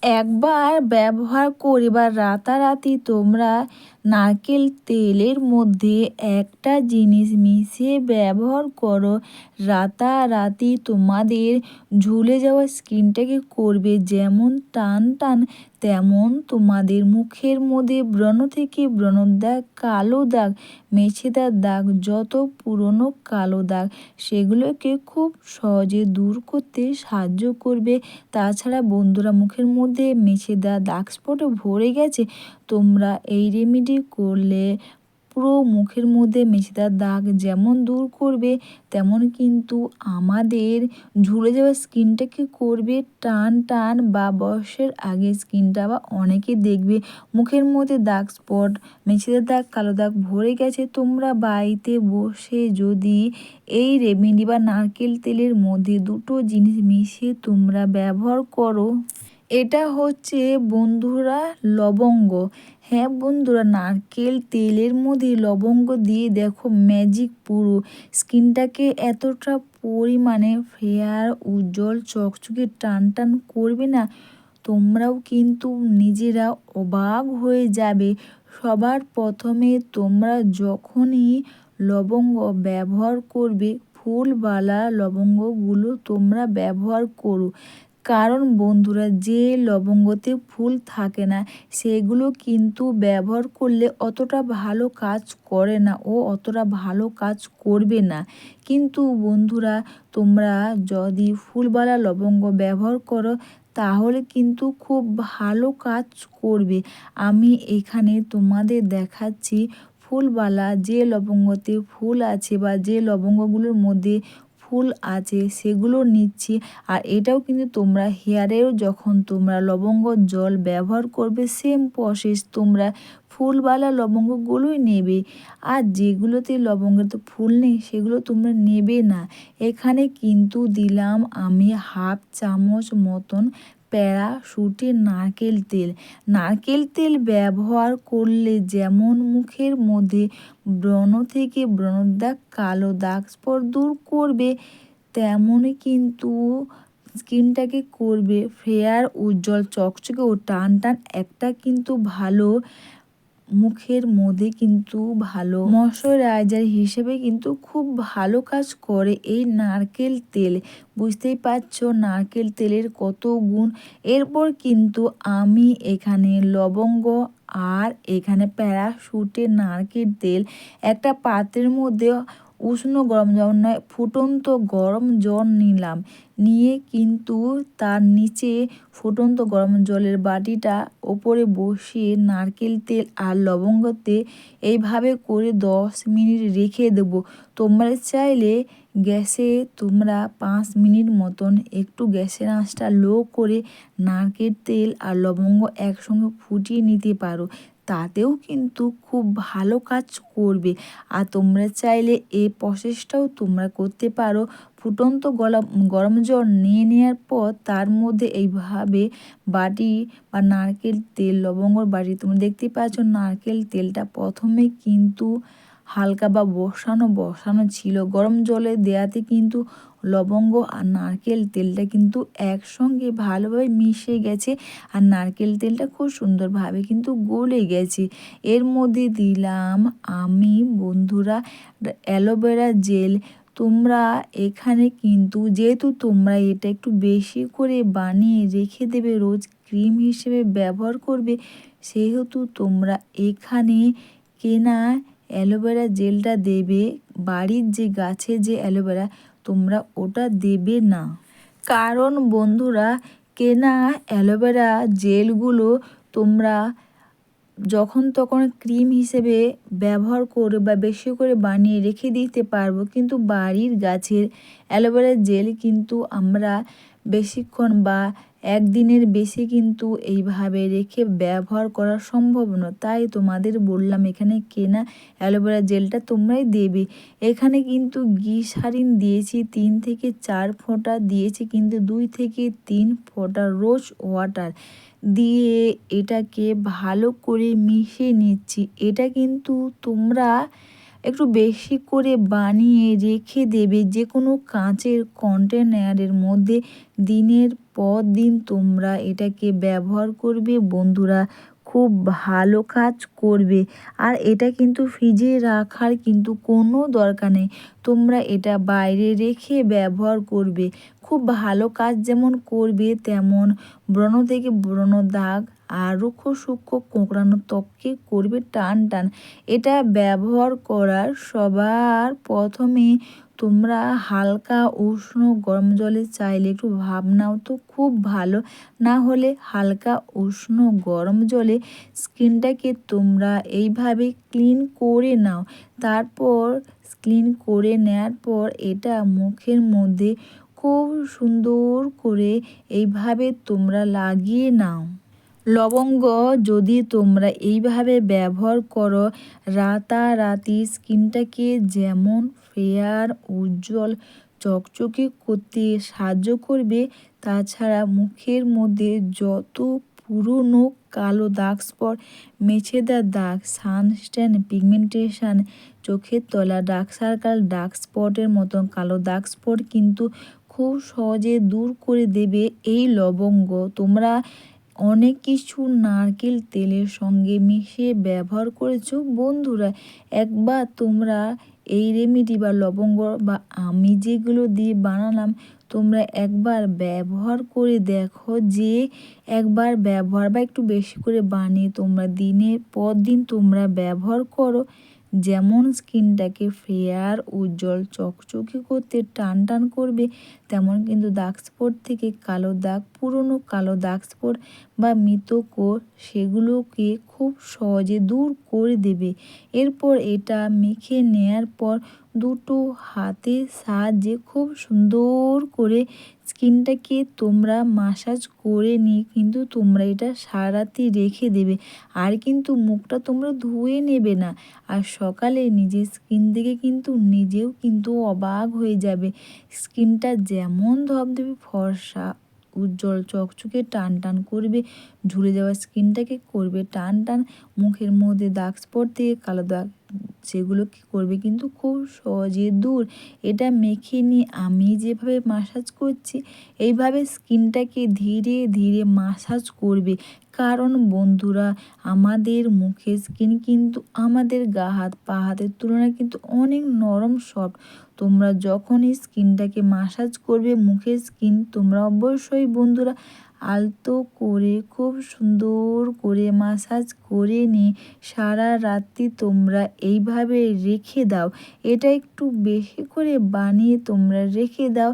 একবার ব্যবহার করে বা রাতারাতি তোমরা নারকেল তেলের মধ্যে একটা জিনিস মিশিয়ে ব্যবহার করো, রাতারাতি তোমাদের ঝুলে যাওয়া স্কিনটাকে করবে যেমন টান টান, তেমন তোমাদের মুখের মধ্যে ব্রণ থেকে ব্রণর দাগ, কালো দাগ, মেছেদার দাগ, যত পুরনো কালো দাগ সেগুলোকে খুব সহজে দূর করতে সাহায্য করবে। তাছাড়া বন্ধুরা, মুখের মধ্যে মেছেদা দাগ স্পটে ভরে গেছে, তোমরা এই রেমেডি করলে পুরো মুখের মধ্যে মেছেদার দাগ যেমন দূর করবে, তেমন কিন্তু আমাদের ঝুলে যাওয়া স্কিনটাকে করবে টান টান। বা বয়সের আগে স্কিনটা বা অনেকে দেখবে মুখের মধ্যে দাগ স্পট, মেছেদার দাগ, কালো দাগ ভরে গেছে। তোমরা বাড়িতে বসে যদি এই রেমেডি বা নারকেল তেলের মধ্যে দুটো জিনিস মিশিয়ে তোমরা ব্যবহার করো, এটা হচ্ছে বন্ধুরা লবঙ্গ। হ্যাঁ বন্ধুরা, নারকেল তেলের মধ্যে লবঙ্গ দিয়ে দেখো ম্যাজিক, পুরো স্কিনটাকে এতটা পরিমাণে ফেয়ার, উজ্জ্বল, চকচকে, টান টান করবে না, তোমরাও কিন্তু নিজেরা অবাক হয়ে যাবে। সবার প্রথমে তোমরা যখনই লবঙ্গ ব্যবহার করবে, ফুলওয়ালা লবঙ্গগুলো তোমরা ব্যবহার করো। কারণ বন্ধুরা, যে লবঙ্গতে ফুল থাকে না সেগুলো কিন্তু ব্যবহার করলে অতটা ভালো কাজ করে না ও অতটা ভালো কাজ করবে না। কিন্তু বন্ধুরা, তোমরা যদি ফুলওয়ালা লবঙ্গ ব্যবহার করো তাহলে কিন্তু খুব ভালো কাজ করবে। আমি এখানে তোমাদের দেখাচ্ছি ফুলওয়ালা যে লবঙ্গতে ফুল আছে বা যে লবঙ্গগুলোর মধ্যে ফুল আছে সেগুলো নিচ্ছি। আর এটাও কিন্তু তোমরা হেয়ারেও যখন তোমরা লবঙ্গ জল ব্যবহার করবে, সেম প্রসেস, তোমরা ফুলওয়ালা লবঙ্গগুলোই নেবে। আর যেগুলোতে লবঙ্গের তো ফুল নেই সেগুলো তোমরা নেবে না। এখানে কিন্তু দিলাম আমি 1/2 চামচ মতন প্যারাশুটের নারকেল তেল। নারকেল তেল ব্যবহার করলে যেমন মুখের মধ্যে ব্রণ থেকে ব্রণর দাগ, কালো দাগ স্পট দূর করবে, তেমনই কিন্তু স্কিনটাকে করবে ফেয়ার, উজ্জ্বল, চকচকে ও টান টান। একটা কিন্তু ভালো মুখের মধ্যে কিন্তু ভালো ময়শ্চারাইজার হিসেবে কিন্তু খুব ভালো কাজ করে এই নারকেল তেল। বুঝতেই পারছো নারকেল তেলের কত গুণ। এরপর কিন্তু আমি এখানে লবঙ্গ আর এখানে প্যারাশুটের নারকেল তেল একটা পাত্রের মধ্যে উষ্ণ গরম জল নয়, ফুটন্ত গরম জল নিলাম। নিয়ে কিন্তু তার নিচে ফুটন্ত গরম জলের বাটিটা ওপরে বসিয়ে নারকেল তেল আর লবঙ্গতে এইভাবে করে 10 মিনিট রেখে দেবো। তোমরা চাইলে গ্যাসে তোমরা 5 মিনিট মতন একটু গ্যাসের আঁচটা লো করে নারকেল তেল আর লবঙ্গ একসঙ্গে ফুটিয়ে নিতে পারো, তাতেও কিন্তু খুব ভালো কাজ করবে। আর তোমরা চাইলে এই প্রসেসটাও তোমরা করতে পারো। ফুটন্ত গরম জল নিয়ে নেওয়ার পর তার মধ্যে এইভাবে বাটি বা নারকেল তেল, লবঙ্গর বাটি, তোমরা দেখতে পাচ্ছ নারকেল তেলটা প্রথমে কিন্তু হালকা বা বসানো ছিল, গরম জলে দেওয়াতে কিন্তু লবঙ্গ আর নারকেল তেলটা কিন্তু একসঙ্গে ভালোভাবে মিশে গেছে আর নারকেল তেলটা খুব সুন্দরভাবে কিন্তু গলে গেছে। এর মধ্যে দিলাম আমি বন্ধুরা অ্যালোভেরা জেল। তোমরা এখানে কিন্তু যেহেতু তোমরা এটা একটু বেশি করে বানিয়ে রেখে দেবে, রোজ ক্রিম হিসেবে ব্যবহার করবে, সেহেতু তোমরা এখানে কেনা অ্যালোভেরা জেলটা দেবে। বাড়ির যে গাছের যে অ্যালোভেরা তোমরা ওটা দেবে না। কারণ বন্ধুরা, কেনা অ্যালোভেরা জেলগুলো তোমরা যখন তখন ক্রিম হিসেবে ব্যবহার করে বা বেশি করে বানিয়ে রেখে দিতে পারবো, কিন্তু বাড়ির গাছের অ্যালোভেরা জেল কিন্তু আমরা বেশিক্ষণ বা একদিনের বেশি কিন্তু এইভাবে রেখে ব্যবহার করা সম্ভব নয়। তাই তোমাদের বললাম এখানে কেনা অ্যালোভেরা জেলটা তোমরাই দেবে। এখানে কিন্তু গ্লিসারিন দিয়েছি 3 থেকে 4 ফোঁটা, দিয়েছি কিন্তু 2 থেকে 3 ফোঁটা রোজ ওয়াটার দিয়ে এটাকে ভালো করে মিশিয়ে নিচ্ছি। এটা কিন্তু তোমরা একটু বেশি করে বানিয়ে রেখে দেবে যে কোনো কাঁচের কন্টেনারের মধ্যে। দিনের পর দিন তোমরা এটাকে ব্যবহার করবে বন্ধুরা, খুব ভালো কাজ করবে। আর এটা কিন্তু ফ্রিজে রাখার কিন্তু কোনো দরকার নেই, তোমরা এটা বাইরে রেখে ব্যবহার করবে। খুব ভালো কাজ যেমন করবে, তেমন ব্রণ থেকে ব্রণ দাগ আর রুক্ষ সূক্ষ্ম কোঁকড়ানো ত্বককে করবে টান টান। এটা ব্যবহার করার সবার প্রথমে তোমরা হালকা উষ্ণ গরম জলে চাইলে একটু ভাপ নাও তো খুব ভালো, না হলে হালকা উষ্ণ গরম জলে স্কিনটাকে তোমরা এইভাবে ক্লিন করে নাও। তারপর ক্লিন করে নেওয়ার পর এটা মুখের মধ্যে খুব সুন্দর করে এইভাবে তোমরা লাগিয়ে নাও। লবঙ্গ যদি তোমরা এইভাবে ব্যবহার করো, রাতারাতি স্কিনটাকে যেমন ফেয়ার উজ্জ্বল চকচকে করতে সাহায্য করবে, তাছাড়া মুখের মধ্যে যত পুরনো কালো দাগ স্পট, মেছেদার দাগ, সানস্ট্যান, পিগমেন্টেশন, চোখের তলা ডার্ক সার্কেল, ডার্ক স্পটের মতন কালো দাগ স্পট কিন্তু খুব সহজে দূর করে দেবে এই লবঙ্গ। তোমরা অনেক কিছু নারকেল তেলের সঙ্গে মিশিয়ে ব্যবহার করেছো বন্ধুরা, একবার তোমরা এই রেমেডি বা লবঙ্গ বা আমি যেগুলো দিয়ে বানালাম তোমরা একবার ব্যবহার করে দেখো। যে একবার ব্যবহার বা একটু বেশি করে বানিয়ে তোমরা দিনের পর দিন তোমরা ব্যবহার করো, যেমন স্কিনটাকে ফেয়ার উজ্জ্বল চকচকে করতে টান টান করবে, তেমন কিন্তু দাগ স্পট থেকে কালো দাগ, পুরনো কালো দাগ স্পট বা মৃত কোষ সেগুলোকে খুব সহজে দূর করে দেবে। এরপর এটা মেখে নেয়ার পর দুটো হাতের সাহায্যে খুব সুন্দর করে স্কিনটাকে তোমরা মাসাজ করে নিয়ে কিন্তু তোমরা এটা সারারাতি রেখে দেবে। আর কিন্তু মুখটা তোমরা ধুয়ে নেবে না, আর সকালে নিজের স্কিন দেখে কিন্তু নিজেও কিন্তু অবাক হয়ে যাবে। স্কিনটা যেমন ধবধবে ফর্সা উজ্জ্বল চকচকে টান টান করবে, ঝুলে যাওয়া স্কিনটাকে করবে টান টান, মুখের মধ্যে দাগ স্পট থেকে কালো দাগ সেগুলোকে করবে কিন্তু খুব সহজে দূর। এটা মেখে নিয়ে আমি যেভাবে মাসাজ করছি এইভাবে স্কিনটাকে ধীরে ধীরে মাসাজ করবে। কারণ বন্ধুরা, আমাদের মুখের স্কিন কিন্তু আমাদের গা হাত পা হাতের তুলনায় কিন্তু অনেক নরম সফট। তোমরা যখনই স্কিনটাকে মাসাজ করবে মুখের স্কিন, তোমরা অবশ্যই বন্ধুরা আলতো করে খুব সুন্দর করে মাসাজ করে নিয়ে সারা রাত্রি তোমরা এইভাবে রেখে দাও। এটা একটু বেশি করে বানিয়ে তোমরা রেখে দাও,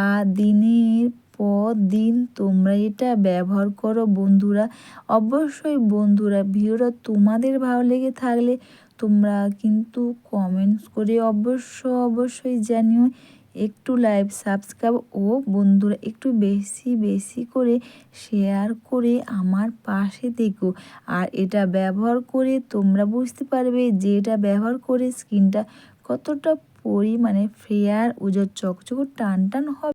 আর দিনের পর দিন তোমরা এটা ব্যবহার করো বন্ধুরা। অবশ্যই বন্ধুরা ভিডিওটা তোমাদের ভালো লেগে থাকলে তোমরা কিন্তু কমেন্টস করে অবশ্যই জানিও। একটু লাইভ সাবস্ক্রাইব ও বন্ধুরা একটু বেশি বেশি করে শেয়ার করে আমার পাশে থেকো। আর এটা ব্যবহার করে তোমরা বুঝতে পারবে যে এটা ব্যবহার করে স্কিনটা কতটা পরিমাণে ফেয়ার উজ্জ্বল চকচকে টান টান হবে।